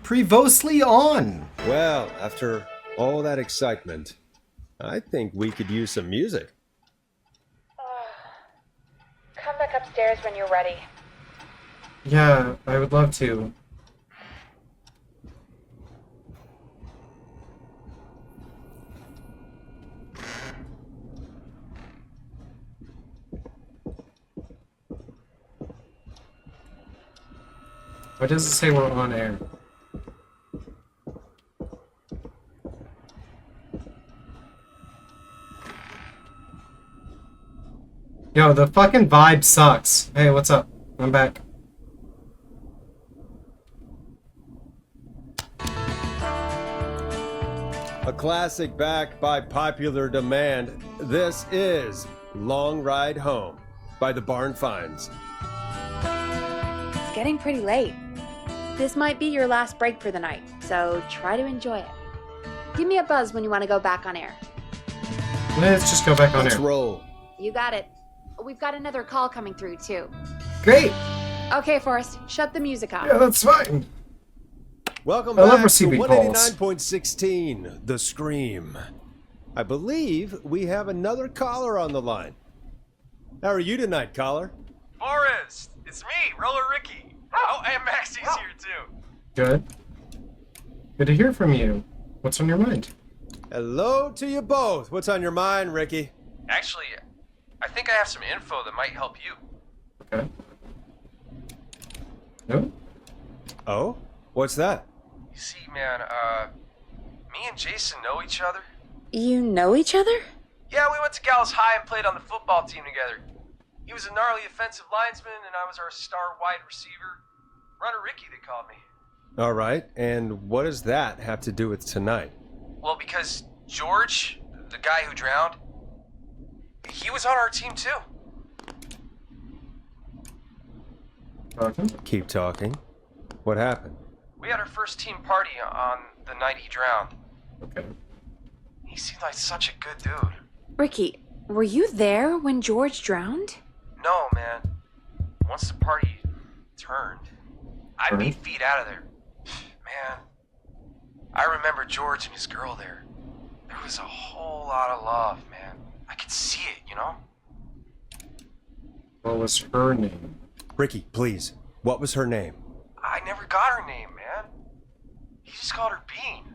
previously on. Well, after all that excitement, I think we could use some music. Come back upstairs when you're ready. Yeah, I would love to. Why does it say we're on air? Yo, the fucking vibe sucks. Hey, what's up? I'm back. A classic back by popular demand. This is Long Ride Home by the Barn Finds. It's getting pretty late. This might be your last break for the night, so try to enjoy it. Give me a buzz when you want to go back on air. Let's just go back on Let's air. roll. You got it. We've got another call coming through, too. Great! Okay, Forrest, shut the music off. Yeah, that's fine. Welcome I love back to receiving calls. 189.16, The Scream. I believe we have another caller on the line. How are you tonight, caller? Forrest, it's me, Roller Ricky. Oh, and Maxie's here too. Good. Good to hear from you. What's on your mind? Hello to you both. What's on your mind, Ricky? Actually, I think I have some info that might help you. Okay. No? Oh? What's that? You see, man, me and Jason know each other. You know each other? Yeah, we went to Gallows High and played on the football team together. He was a gnarly offensive lineman, and I was our star wide receiver. Runner Ricky, they called me. All right, and what does that have to do with tonight? Well, because George, the guy who drowned, he was on our team too. Okay. Keep talking. What happened? We had our first team party on the night he drowned. Okay. He seemed like such a good dude. Ricky, were you there when George drowned? No, man. Once the party turned, I'd be feet out of there. Man, I remember George and his girl there. There was a whole lot of love, man. I could see it, you know? What was her name? Ricky, please. What was her name? I never got her name, man. He just called her Bean.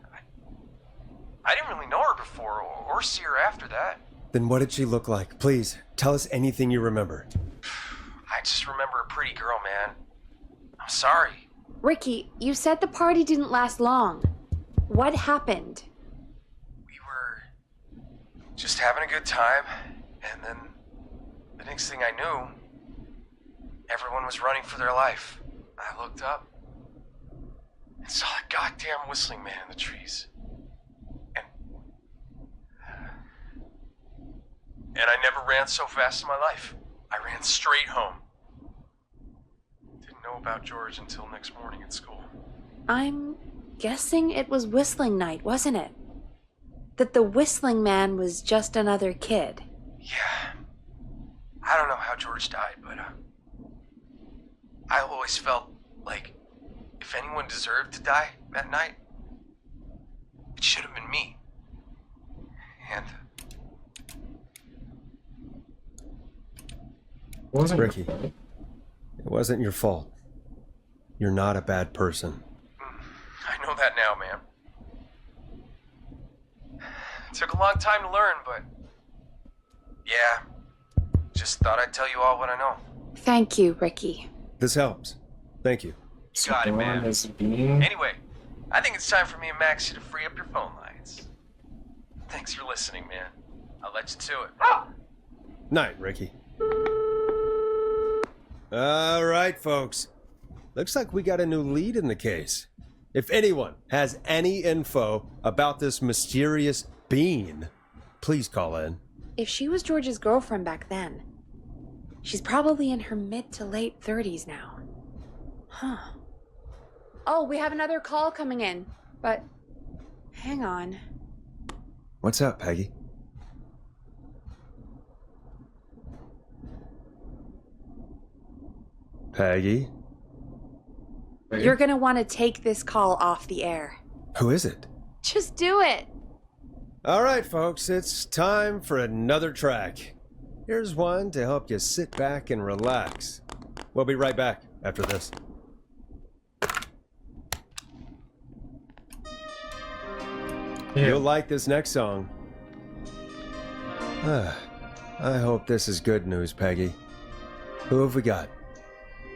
I didn't really know her before or see her after that. Then what did she look like? Please, tell us anything you remember. I just remember a pretty girl, man. I'm sorry. Ricky, you said the party didn't last long. What happened? We were just having a good time, and then the next thing I knew, everyone was running for their life. I looked up and saw that goddamn whistling man in the trees. And I never ran so fast in my life. I ran straight home. Didn't know about George until next morning at school. I'm guessing it was whistling night, wasn't it? That the whistling man was just another kid. Yeah. I don't know how George died, but I always felt like if anyone deserved to die that night, it should have been me. And It wasn't Ricky. your fault. It wasn't your fault. You're not a bad person. I know that now, man. It took a long time to learn, but yeah, just thought I'd tell you all what I know. Thank you, Ricky. This helps. Thank you. So Got it, Dawn man. is Bean. Anyway, I think it's time for me and Maxie to free up your phone lines. Thanks for listening, man. I'll let you to it. Night, Ricky. All right, folks. Looks like we got a new lead in the case. If anyone has any info about this mysterious bean, please call in. If she was George's girlfriend back then, she's probably in her mid to late 30s now. Huh. Oh, we have another call coming in, but hang on. What's up, Peggy? Peggy? Wait. You're gonna want to take this call off the air. Who is it? Just do it. All right, folks, it's time for another track. Here's one to help you sit back and relax. We'll be right back after this. Yeah. You'll like this next song. I hope this is good news, Peggy. Who have we got?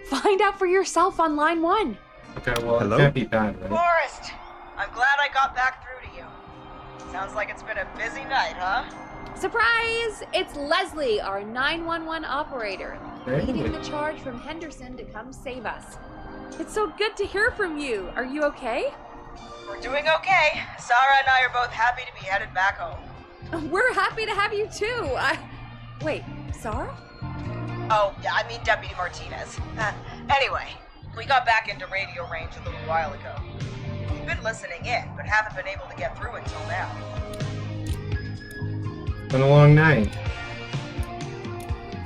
Find out for yourself on line 1. Okay, well, Hello? it can't be bad, right? Forrest, I'm glad I got back through to you. Sounds like it's been a busy night, huh? Surprise! It's Leslie, our 911 operator, Hey. leading the charge from Henderson to come save us. It's so good to hear from you. Are you okay? We're doing okay. Sarah and I are both happy to be headed back home. We're happy to have you too. Wait, Sarah? Oh, yeah, I mean Deputy Martinez. Anyway, we got back into radio range a little while ago. We've been listening in, but haven't been able to get through until now. Been a long night.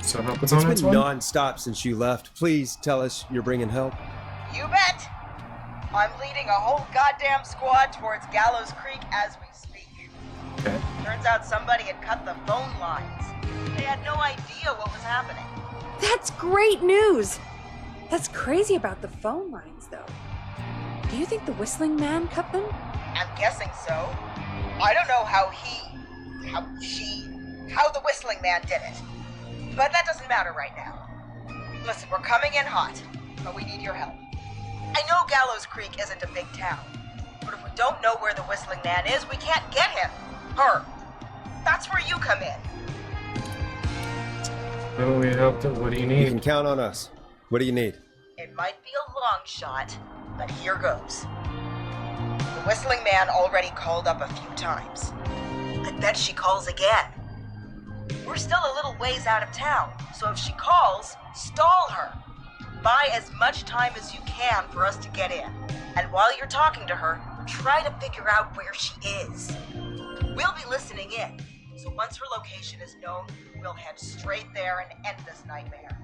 So help us It's on been its one? non-stop since you left. Please tell us you're bringing help. You bet! I'm leading a whole goddamn squad towards Gallows Creek as we speak. Okay. Turns out somebody had cut the phone lines. They had no idea what was happening. That's great news. That's crazy about the phone lines, though. Do you think the Whistling Man cut them? I'm guessing so. I don't know how the Whistling Man did it. But that doesn't matter right now. Listen, we're coming in hot, but we need your help. I know Gallows Creek isn't a big town, but if we don't know where the Whistling Man is, we can't get him. Her. That's where you come in. Oh, we helped it. What do you You can need? count on us. What do you need? It might be a long shot, but here goes. The Whistling Man already called up a few times. I bet she calls again. We're still a little ways out of town, so if she calls, stall her. Buy as much time as you can for us to get in. And while you're talking to her, try to figure out where she is. We'll be listening in, so once her location is known, we'll head straight there and end this nightmare.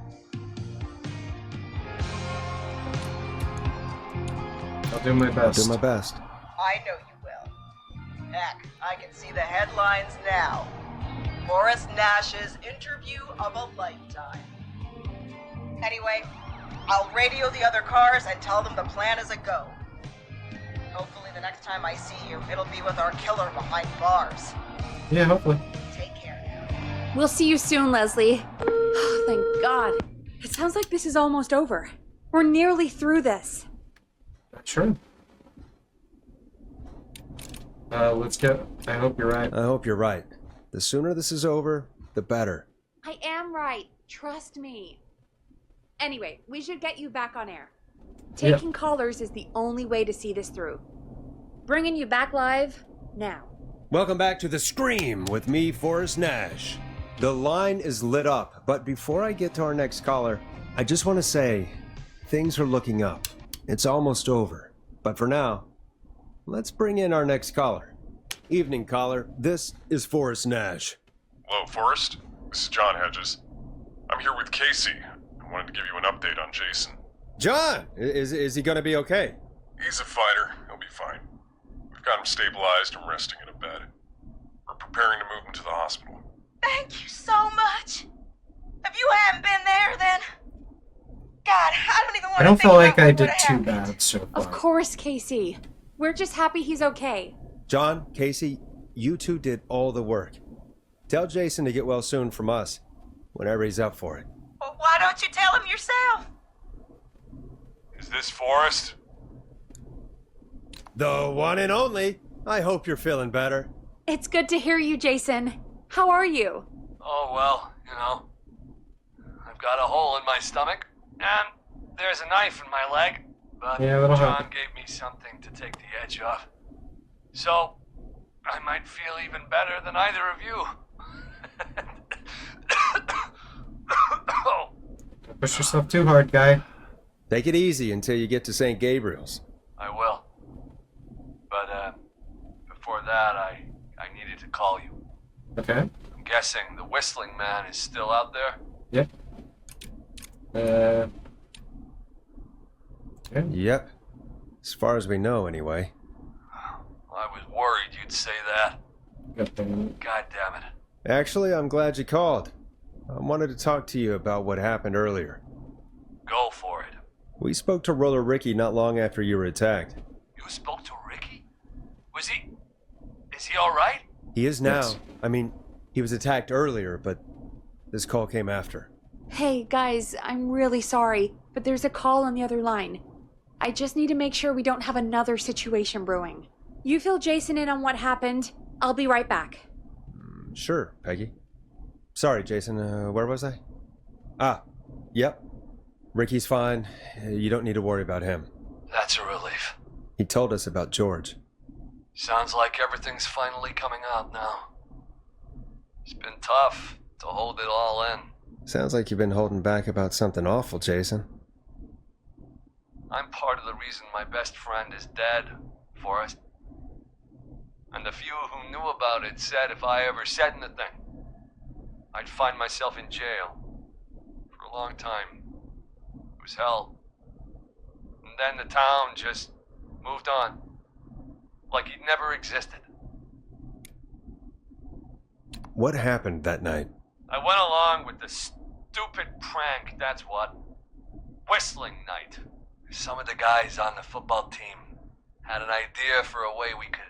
I'll do my I'll best. do my best. I know you will. Heck, I can see the headlines now. Morris Nash's interview of a lifetime. Anyway, I'll radio the other cars and tell them the plan is a go. Hopefully the next time I see you, it'll be with our killer behind bars. Yeah, hopefully. Take care now. We'll see you soon, Leslie. Oh, thank God. It sounds like this is almost over. We're nearly through this. Sure. Let's get... I hope you're right. I hope you're right. The sooner this is over, the better. I am right. Trust me. Anyway, we should get you back on air. Taking callers is the only way to see this through. Bringing you back live now. Welcome back to The Scream with me, Forrest Nash. The line is lit up, but before I get to our next caller, I just want to say things are looking up. It's almost over. But for now, let's bring in our next caller. Evening, caller. This is Forrest Nash. Hello, Forrest. This is John Hedges. I'm here with Casey. I wanted to give you an update on Jason. John! Is he gonna be okay? He's a fighter. He'll be fine. We've got him stabilized and resting in a bed. We're preparing to move him to the hospital. Thank you so much. If you hadn't been there, then... God, I don't even want I to don't think feel like about I what did would've too happened. bad so far. Of course, Casey. We're just happy he's okay. John, Casey, you two did all the work. Tell Jason to get well soon from us, whenever he's up for it. Well, why don't you tell him yourself? Is this Forrest? The one and only. I hope you're feeling better. It's good to hear you, Jason. How are you? Oh, well, you know, I've got a hole in my stomach, and there's a knife in my leg, but Yeah, that'll John help. gave me something to take the edge off. So, I might feel even better than either of you. Oh, Don't push yourself too hard, guy. Take it easy until you get to St. Gabriel's. I will. But, before that, I needed to call you. Okay. I'm guessing the Whistling Man is still out there? Yep. Okay. Yep, As far as we know, anyway. I was worried you'd say that. God damn it. God damn it. Actually, I'm glad you called. I wanted to talk to you about what happened earlier. Go for it. We spoke to Roller Ricky not long after you were attacked. You spoke to Ricky? Was he... Is he alright? He is now. Yes. I mean, he was attacked earlier, but this call came after. Hey, guys, I'm really sorry, but there's a call on the other line. I just need to make sure we don't have another situation brewing. You fill Jason in on what happened. I'll be right back. Sure, Peggy. Sorry, Jason, where was I? Ah, yep. Ricky's fine. You don't need to worry about him. That's a relief. He told us about George. Sounds like everything's finally coming out now. It's been tough to hold it all in. Sounds like you've been holding back about something awful, Jason. I'm part of the reason my best friend is dead, Forrest. And the few who knew about it said if I ever said anything, I'd find myself in jail. For a long time. It was hell. And then the town just moved on. Like he'd never existed. What happened that night? I went along with the stupid prank, that's what. Whistling night. Some of the guys on the football team had an idea for a way we could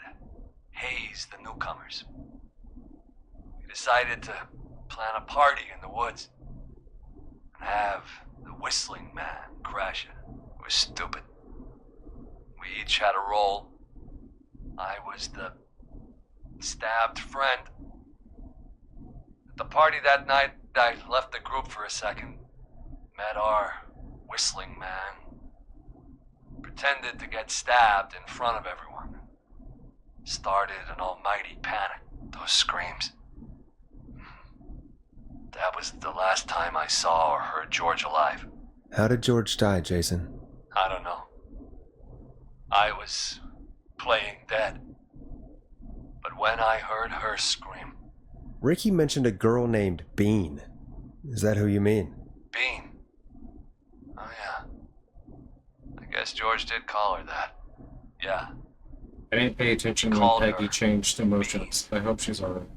haze the newcomers. We decided to plan a party in the woods and have the Whistling Man crash it. It was stupid. We each had a role. I was the stabbed friend. At the party that night, I left the group for a second. Met our Whistling Man. Pretended to get stabbed in front of everyone. Started an almighty panic. Those screams. That was the last time I saw or heard George alive. How did George die, Jason? I don't know. I was playing dead. But when I heard her scream... Ricky mentioned a girl named Bean. Is that who you mean? Bean. Oh yeah. I guess George did call her that. Yeah. I didn't pay attention when Called Peggy her. changed emotions. I hope she's alright.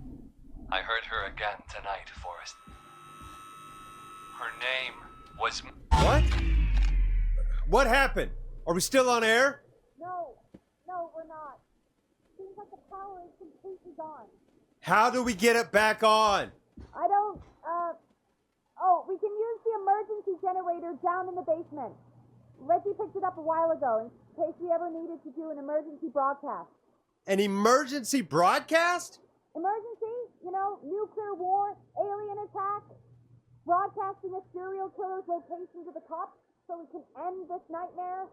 I heard her again tonight, Forrest. Her name was... What? What happened? Are we still on air? No, we're not. Seems like the power is completely gone. How do we get it back on? We can use the emergency generator down in the basement. Reggie picked it up a while ago in case we ever needed to do an emergency broadcast. An emergency broadcast? Emergency? You know, nuclear war, alien attack, broadcasting a serial killer's location to the cops so we can end this nightmare.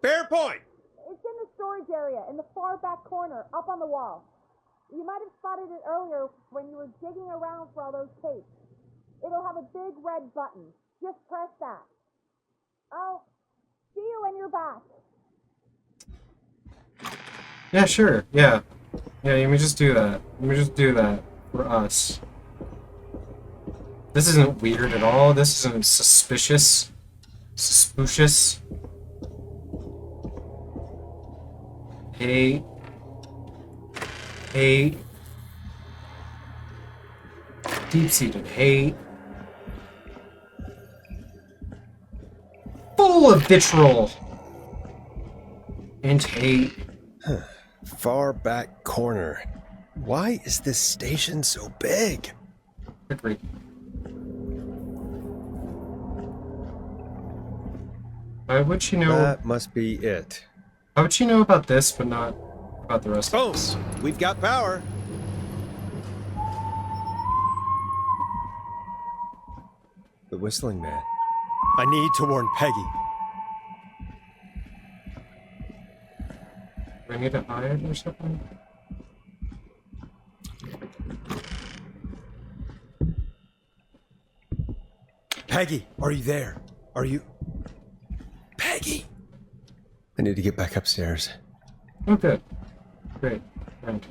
Fair point. It's in the storage area, in the far back corner, up on the wall. You might have spotted it earlier when you were digging around for all those tapes. It'll have a big red button. Just press that. I'll see you when you're back. Yeah, sure. Yeah. Yeah, let me just do that. Let me just do that for us. This isn't weird at all. This isn't suspicious. Suspicious. Hate. Hate. Deep-seated hate. Full of vitriol. And hate. Far back corner. Why is this station so big? Agreed. Why would she know? That must be it. How would she know about this, but not about the rest of us? Boom! We've got power. The Whistling Man. I need to warn Peggy. Do I need to hide or something? Peggy, are you there? Are you... Peggy! I need to get back upstairs. Oh, good. Great. Right.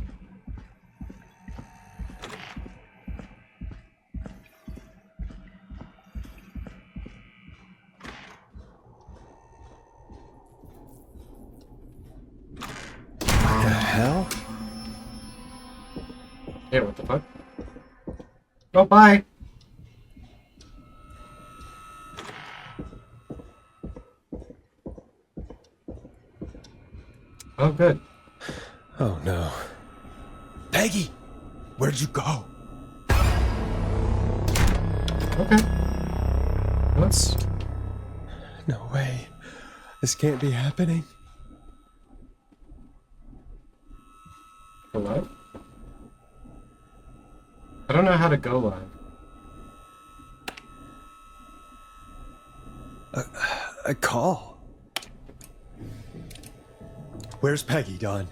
hell? Yeah, what the fuck? Oh, bye! Oh, good. Oh no. Peggy! Where'd you go? Okay. Let's... No way. This can't be happening. Go live? I don't know how to go live. A call? Where's Peggy, Don?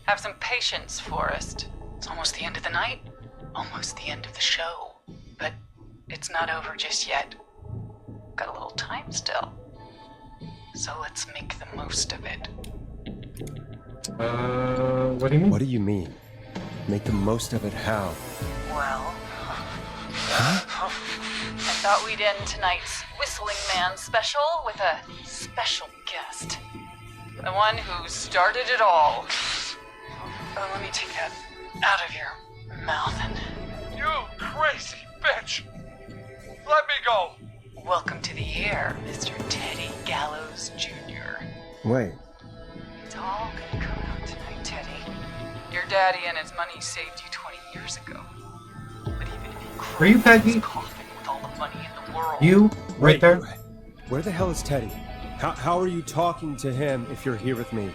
Have some patience, Forrest. It's almost the end of the night. Almost the end of the show. But it's not over just yet. Got a little time still. So let's make the most of it. What do you mean? What do you mean? Make the most of it how? Well... I thought we'd end tonight's Whistling Man special with a special guest. The one who started it all. Let me take that out of your mouth and... You crazy bitch! Let me go! Welcome to the air, Mr. Teddy Gallows Jr. Wait. It's all gonna come out tonight, Teddy. Your daddy and his money saved you 20 years ago. But even if he Are you Peggy? coffin with all the money in the world... You? Right Wait, there? Where the hell is Teddy? How are you talking to him if you're here with me?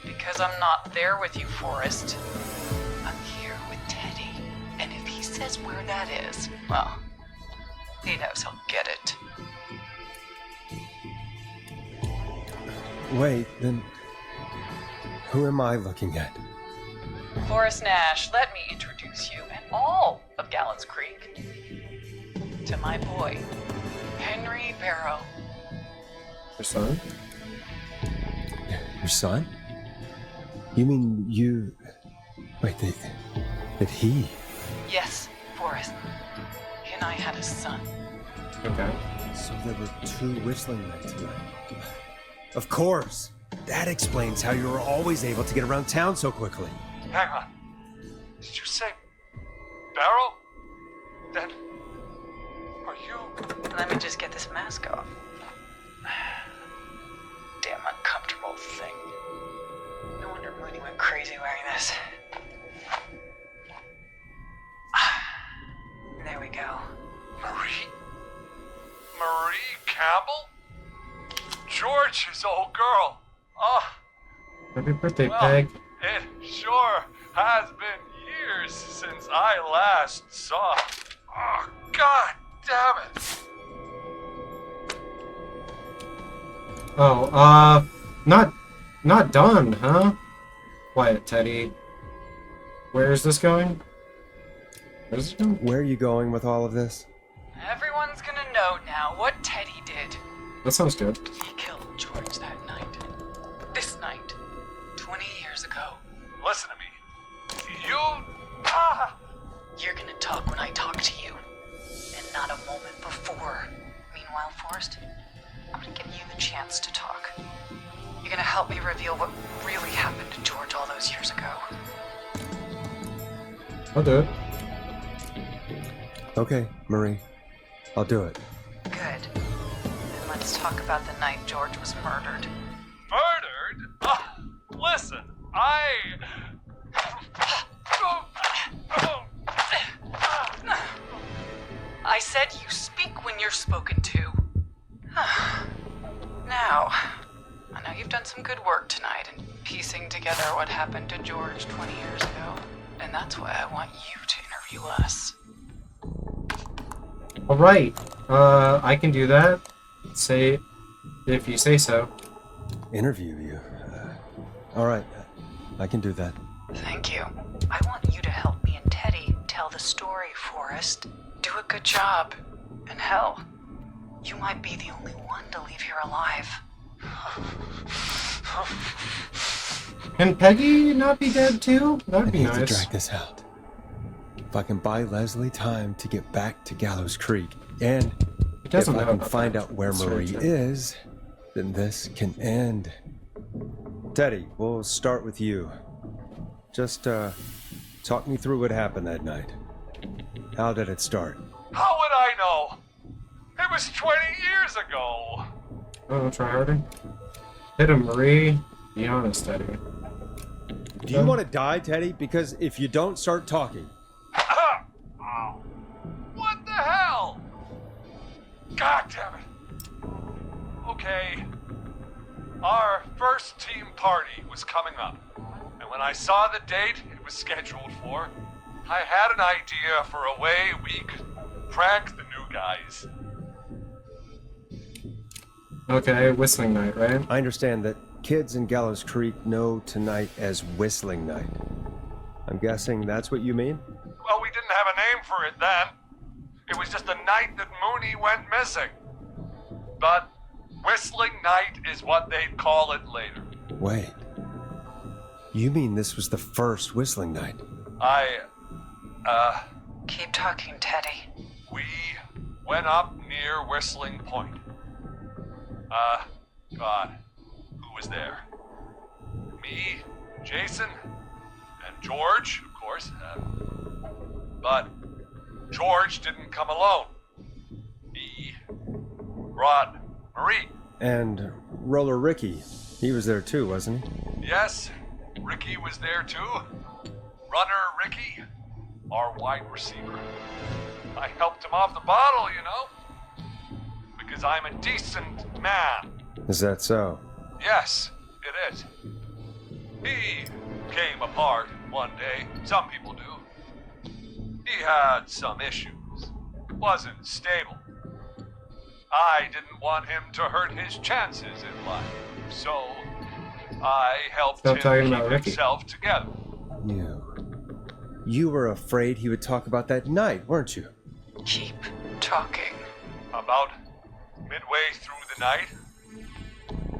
Because I'm not there with you, Forrest. I'm here with Teddy. And if he says where that is, well, he knows he'll get it. Wait, then... Who am I looking at? Forrest Nash, let me introduce you and all of Gallows Creek to my boy, Henry Barrow. Your son? Your son? You mean you... Wait, that he... Yes, Forrest. He and I had a son. Okay. So there were two whistling nights tonight. Of course! That explains how you were always able to get around town so quickly. Hang on. Did you say Barrow? Then are you? Let me just get this mask off. Damn uncomfortable thing. No wonder Mooney went crazy wearing this. There we go. Marie Campbell? George's old girl. Oh, Happy birthday, well, Peg. it sure has been years since I last saw. Oh, God damn it. Oh, not done, huh? Quiet, Teddy. Where is this going? Where's this going? Where are you going with all of this? Everyone's gonna know now what Teddy did. That sounds good. He killed George that night. This night. 20 years ago. Listen to me. You're gonna talk when I talk to you. And not a moment before. Meanwhile, Forrest, I'm gonna give you the chance to talk. You're gonna help me reveal what really happened to George all those years ago. I'll do it. Okay, Marie. I'll do it. Good. Then let's talk about the night George was murdered. Murdered? Listen, I said you speak when you're spoken to. Now, I know you've done some good work tonight in piecing together what happened to George 20 years ago. And that's why I want you to interview us. Alright. I can do that. Say, if you say so. Interview you. All right, I can do that. Thank you. I want you to help me and Teddy tell the story, Forrest. Do a good job. And hell, you might be the only one to leave here alive. Can Peggy not be dead too? That'd I be need to nice. drag this out. If I can buy Leslie time to get back to Gallows Creek, and He if doesn't I know can about find that. out where That's very Marie true. is, then this can end. Teddy, we'll start with you. Just, talk me through what happened that night. How did it start? How would I know? It was 20 years ago. Oh, try harder. Hit him, Marie. Be honest, Teddy. Do you want to die, Teddy? Because if you don't, start talking. Ow. What the hell? God damn it. Okay. Our first team party was coming up. And when I saw the date it was scheduled for, I had an idea for a way we could prank the new guys. Okay, whistling night, right? I understand that kids in Gallows Creek know tonight as Whistling Night. I'm guessing that's what you mean? Well, we didn't have a name for it then. It was just the night that Mooney went missing. But Whistling Night is what they'd call it later. Wait. You mean this was the first Whistling Night? Keep talking, Teddy. We went up near Whistling Point. God, who was there? Me, Jason, and George, of course. But George didn't come alone. He brought Marie. And Roller Ricky, he was there too, wasn't he? Yes, Ricky was there too. Runner Ricky, our wide receiver. I helped him off the bottle, you know. Because I'm a decent man. Is that so? Yes, it is. He came apart one day. Some people do. He had some issues. Wasn't stable. I didn't want him to hurt his chances in life. So, I helped Stop him talking keep about Ricky. himself together. You were afraid he would talk about that night, weren't you? Keep talking. About midway through the night,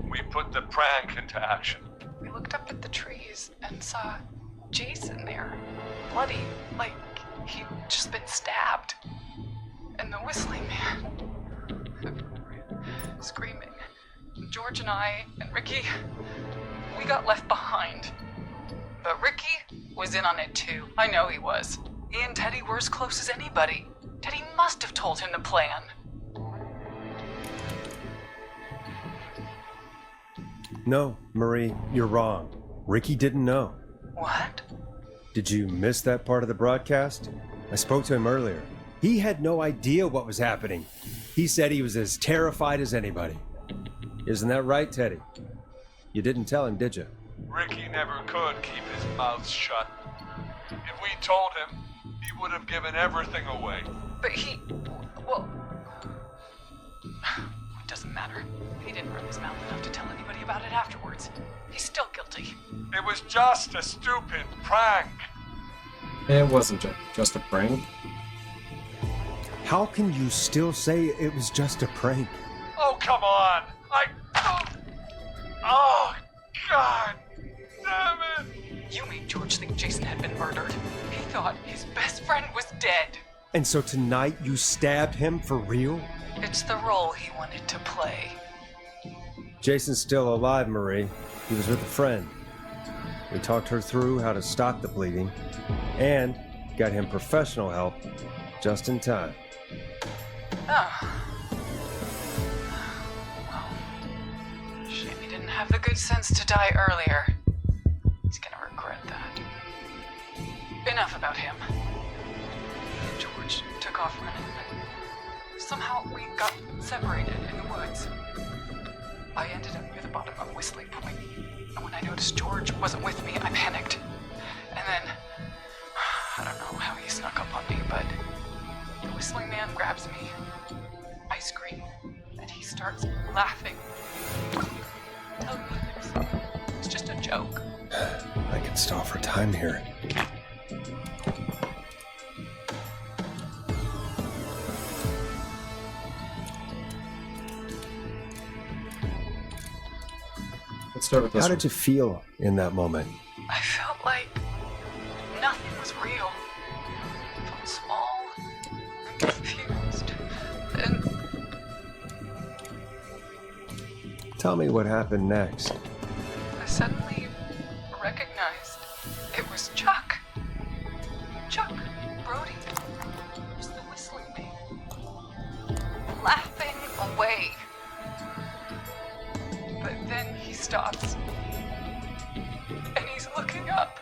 we put the prank into action. We looked up at the trees and saw Jason there, bloody, like he'd just been stabbed. And the Whistling Man, screaming. George and I and Ricky, we got left behind. But Ricky was in on it too. I know he was. He and Teddy were as close as anybody. Teddy must have told him the plan. No, Marie, you're wrong. Ricky didn't know. What? Did you miss that part of the broadcast? I spoke to him earlier. He had no idea what was happening. He said he was as terrified as anybody. Isn't that right, Teddy? You didn't tell him, did you? Ricky never could keep his mouth shut. If we told him, he would have given everything away. But well, it doesn't matter. He didn't run his mouth enough to tell anybody about it afterwards. He's still guilty. It was just a stupid prank. It wasn't just a prank. How can you still say it was just a prank? Oh, come on. Oh, God damn it. You made George think Jason had been murdered. He thought his best friend was dead. And so tonight you stabbed him for real? It's the role he wanted to play. Jason's still alive, Marie. He was with a friend. We talked her through how to stop the bleeding and got him professional help just in time. Oh. Well, shame he didn't have the good sense to die earlier. He's gonna regret that. Enough about him. Me and George took off running, but somehow we got separated in the woods. I ended up near the bottom of Whistling Point, and when I noticed George wasn't with me, I panicked. And then, I don't know how he snuck up on me, but the Whistling Man grabs me. I scream, and he starts laughing. Telling me it's just a joke. I can stall for time here. Let's start with this How one. did you feel in that moment? I felt like nothing was real. I felt small and confused. And Tell me what happened next. I suddenly recognized It was Chuck. Chuck Brody was the whistling man, laughing away. But then he stops, and he's looking up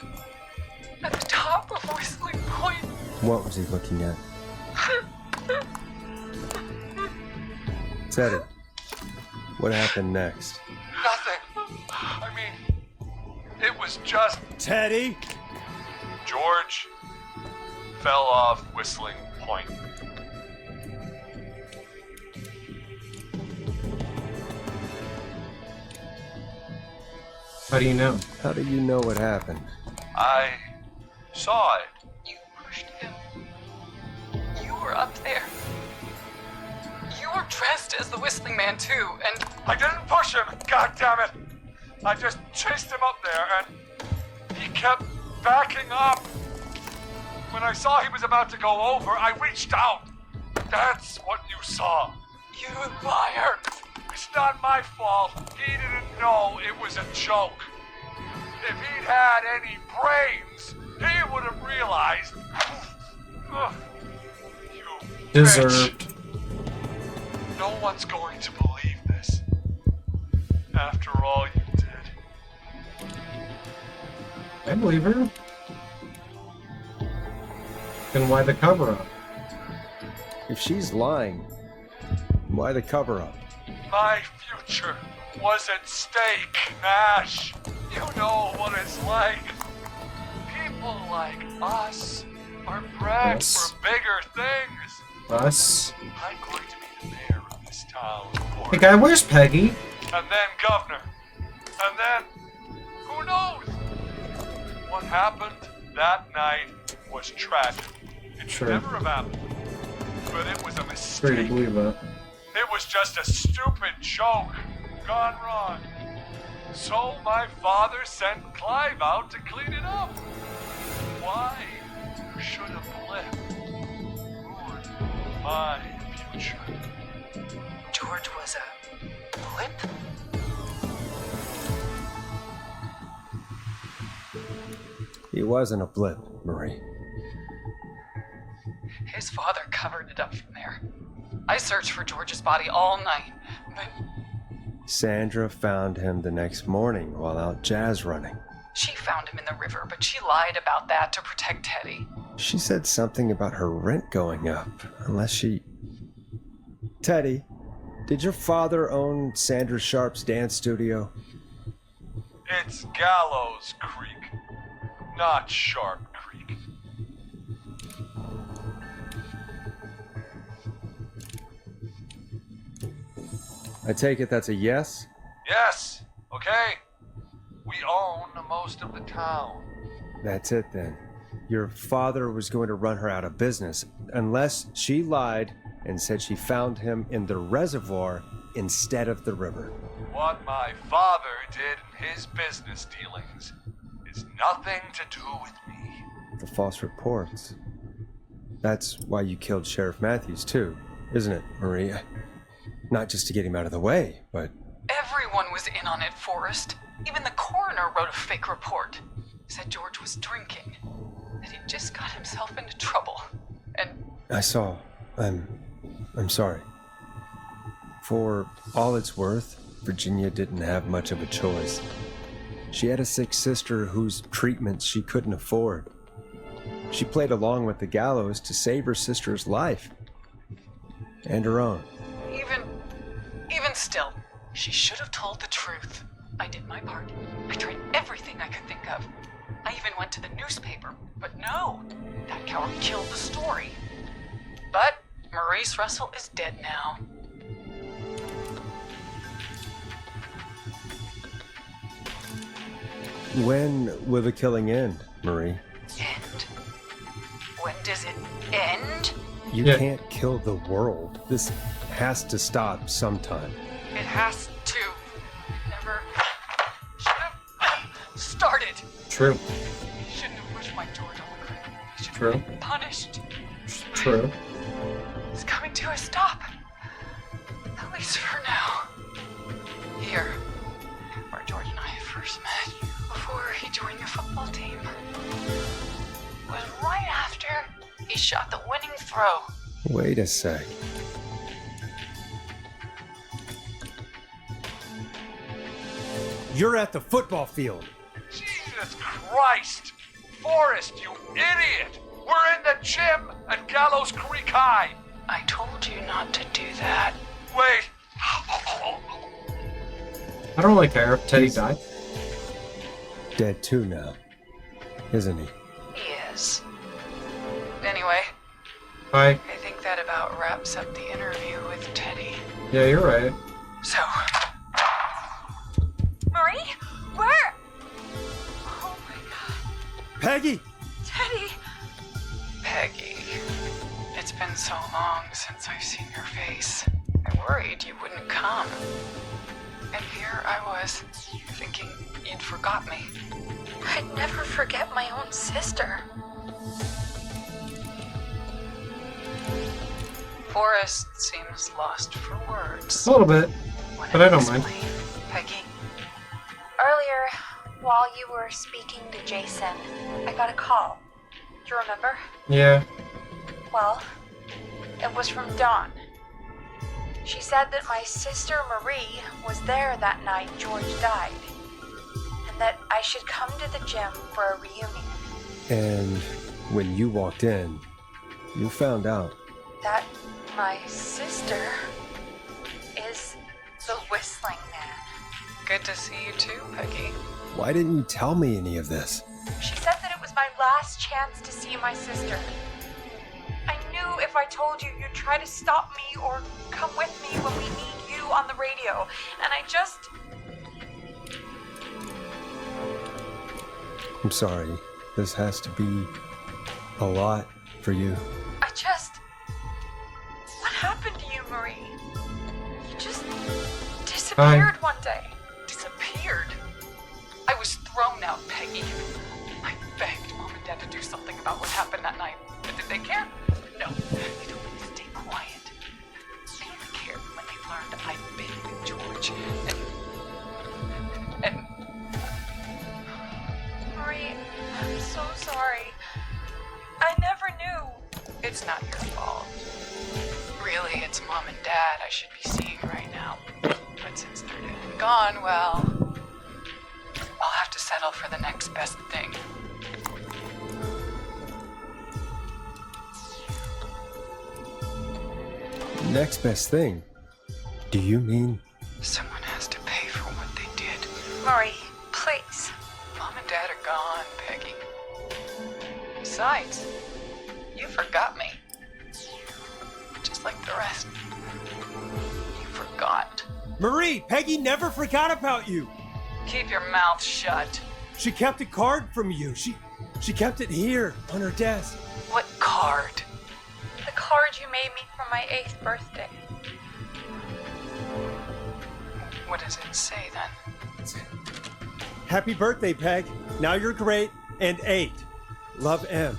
at the top of Whistling Point. What was he looking at? Teddy, what happened next? Nothing. I mean, it was just Teddy? George fell off Whistling Point. How do you know? How do you know what happened? I saw it. You pushed him. You were up there. You were dressed as the Whistling Man too, and I didn't push him, god damn it! I just chased him up there and he kept backing up. When I saw he was about to go over, I reached out. That's what you saw. you liar! It's not my fault. He didn't know it was a joke. If he'd had any brains, he would have realized. Ugh. You Deserved. bitch. No one's going to believe this. After all you did. I believe her. Then why the cover up? If she's lying, why the cover up? My future was at stake, Nash. You know what it's like. People like us are bred Us. for bigger things. Us. I'm going to be the mayor of this town. Hey guy, where's Peggy? And then governor. And then, who knows? What happened that night was tragic. It should Sure. never have happened. But it was a It's great to mistake. believe that. It was just a stupid joke gone wrong. So my father sent Clive out to clean it up. Why should a blip ruin my future? George was a blip? He wasn't a blip, Marie. His father covered it up from there. I searched for George's body all night, but Sandra found him the next morning while out jazz running. she found him in the river, but she lied about that to protect Teddy. She said something about her rent going up, unless she... Teddy, did your father own Sandra Sharp's dance studio? It's Gallows Creek, not Sharp Creek. I take it that's a yes? Yes, okay. We own most of the town. That's it then. Your father was going to run her out of business, unless she lied and said she found him in the reservoir instead of the river. What my father did in his business dealings is nothing to do with me. The false reports. That's why you killed Sheriff Matthews too, isn't it, Maria? Not just to get him out of the way, but... Everyone was in on it, Forrest. Even the coroner wrote a fake report. Said George was drinking. That he'd just got himself into trouble. And I saw. I'm sorry. For all it's worth, Virginia didn't have much of a choice. She had a sick sister whose treatments she couldn't afford. She played along with the gallows to save her sister's life. And her own. even still, she should have told the truth. I did my part. I tried everything I could think of. I even went to the newspaper, but no, that coward killed the story. But Maurice Russell is dead now. When will the killing end, Marie? End? When does it end? You Yeah. can't kill the world. This has to stop sometime. It has to. Never should have started. True. He shouldn't have pushed my George on the cliff. He should True. have been punished. True. It's coming to a stop. At least for now. Here, where George and I first met, before he joined the football team. shot the winning throw. Wait a sec. You're at the football field. Jesus Christ! Forrest, you idiot! We're in the gym at Gallows Creek High! I told you not to do that. Wait! I don't really care if Teddy died. Dead too now, isn't he? He is. Anyway, Hi. I think that about wraps up the interview with Teddy. Yeah, you're right. So... Marie? Where? Oh my god. Peggy! Teddy! Peggy. It's been so long since I've seen your face. I worried you wouldn't come. And here I was, thinking you'd forgot me. I'd never forget my own sister. Forrest seems lost for words. A little bit, Wanna but I don't mind. explain, Peggy? Earlier, while you were speaking to Jason, I got a call. Do you remember? Yeah. Well, it was from Dawn. She said that my sister Marie was there that night George died, and that I should come to the gym for a reunion. And when you walked in, you found out. That my sister is the Whistling Man. Good to see you too, Peggy. Why didn't you tell me any of this? She said that it was my last chance to see my sister. I knew if I told you, you'd try to stop me or come with me when we need you on the radio. And I just... I'm sorry. This has to be a lot for you. I just... What happened to you, Marie? You just disappeared one day. Disappeared? I was thrown out, Peggy. I begged Mom and Dad to do something about what happened that night. But did they care? No. They told me to stay quiet. They only cared when they learned I'd been with George. And... Marie, I'm so sorry. I never knew. It's not your fault. Really, it's Mom and Dad I should be seeing right now. But since they're dead and gone, well... I'll have to settle for the next best thing. Next best thing? Do you mean? Someone has to pay for what they did. Marie, please. Mom and Dad are gone, Peggy. Besides, you forgot me. Just like the rest. You forgot. Marie, Peggy never forgot about you. Keep your mouth shut. She kept a card from you. She kept it here on her desk. What card? The card you made me for my 8th birthday. What does it say then? Happy birthday, Peg. Now you're great and 8. Love, M.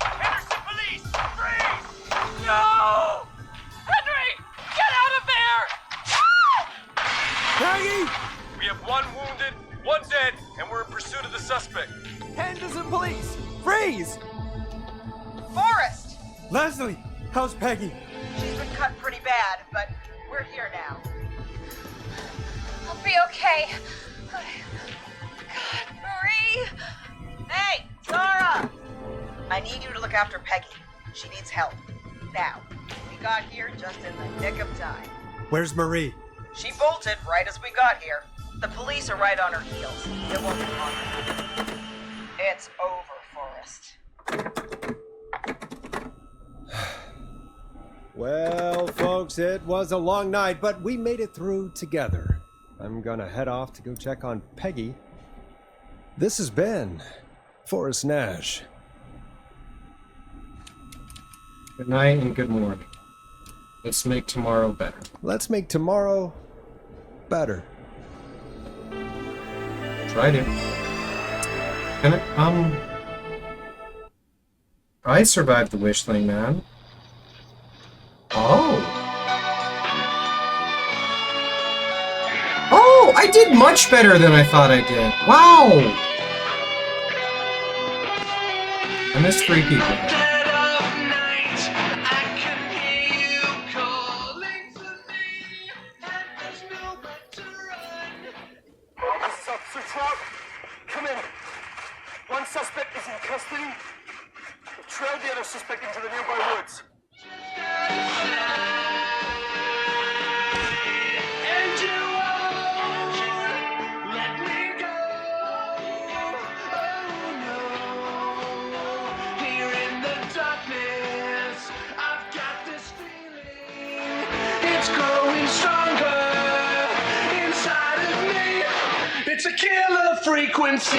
Henderson police! Freeze! No! Henry! Get out of there! Peggy! We have one wounded, one dead, and we're in pursuit of the suspect. Henderson police! Freeze! Forrest! Leslie, how's Peggy? She's been cut pretty bad, but we're here now. I'll be okay. God, Marie! Hey, Tara! I need you to look after Peggy. She needs help. Now. We got here just in the nick of time. Where's Marie? She bolted right as we got here. The police are right on her heels. It won't be long. It's over, Forrest. Well, folks, it was a long night, but we made it through together. I'm gonna head off to go check on Peggy. This has been Forrest Nash. Good night and good morning. Let's make tomorrow better. Let's make tomorrow better. Try to. And I survived the Whistling Man. Oh. Oh, I did much better than I thought I did. Wow. I missed 3 people. This is Officer Trout. Come in. One suspect is in custody. We've trailed the other suspect into the nearby woods. It's a killer frequency.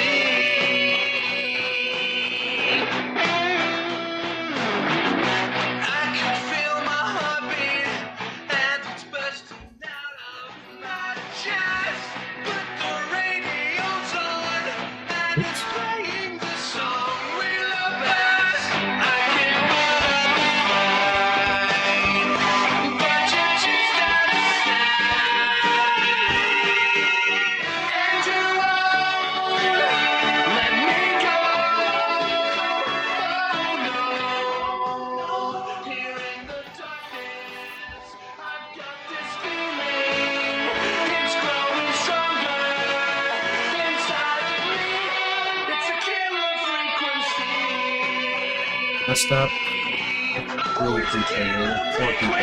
I can feel my heartbeat and it's bursting out of my chest. But the radio's on and it's playing the song we love best. I can mine, but you're just out of Messed up. Really appreciate it. 4 people.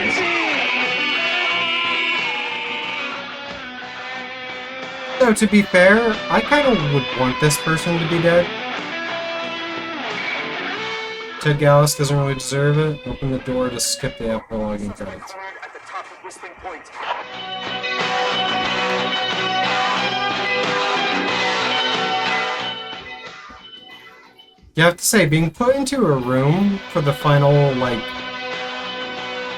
So to be fair, I kind of would want this person to be dead. Ted Gallus doesn't really deserve it. Open the door to skip the epilogue and credits. At the top of Whistling Point. You have to say, being put into a room for the final, like,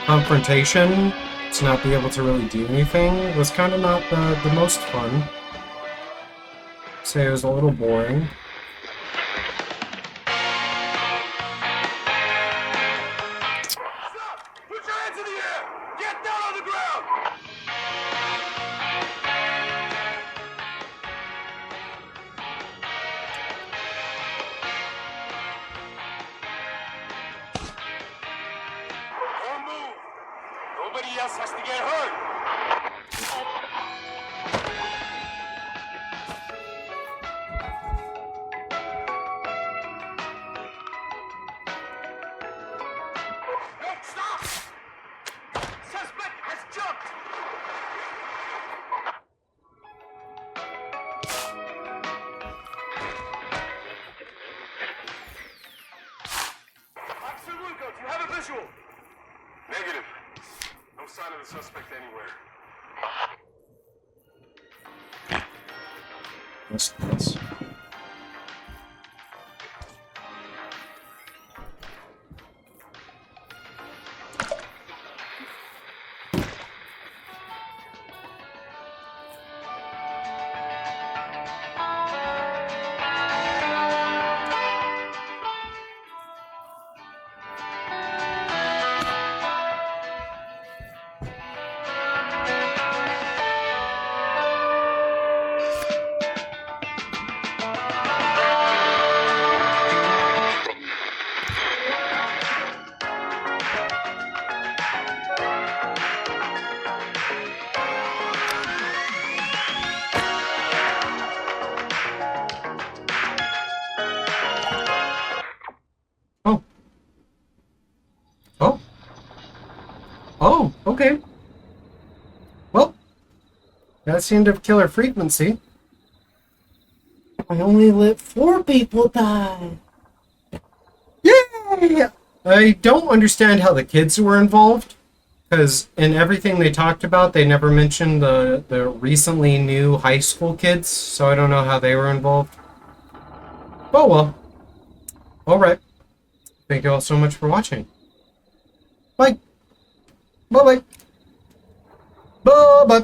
confrontation to not be able to really do anything was kind of not the most fun. Say it was a little boring. Stop! Put your hands in the air! Get down on the ground! Don't move! Nobody else has to get hurt! No, stop! Suspect has jumped! Officer Lugo, do you have a visual? Negative. No sign of the suspect anywhere. Yes. Oh. Oh. Oh, okay. Well, that's the end of Killer Frequency. I only let 4 people die. Yay! I don't understand how the kids were involved, because in everything they talked about, they never mentioned the recently new high school kids, so I don't know how they were involved. Oh well. Alright. Thank you all so much for watching. Bye. Bye-bye. Bye-bye.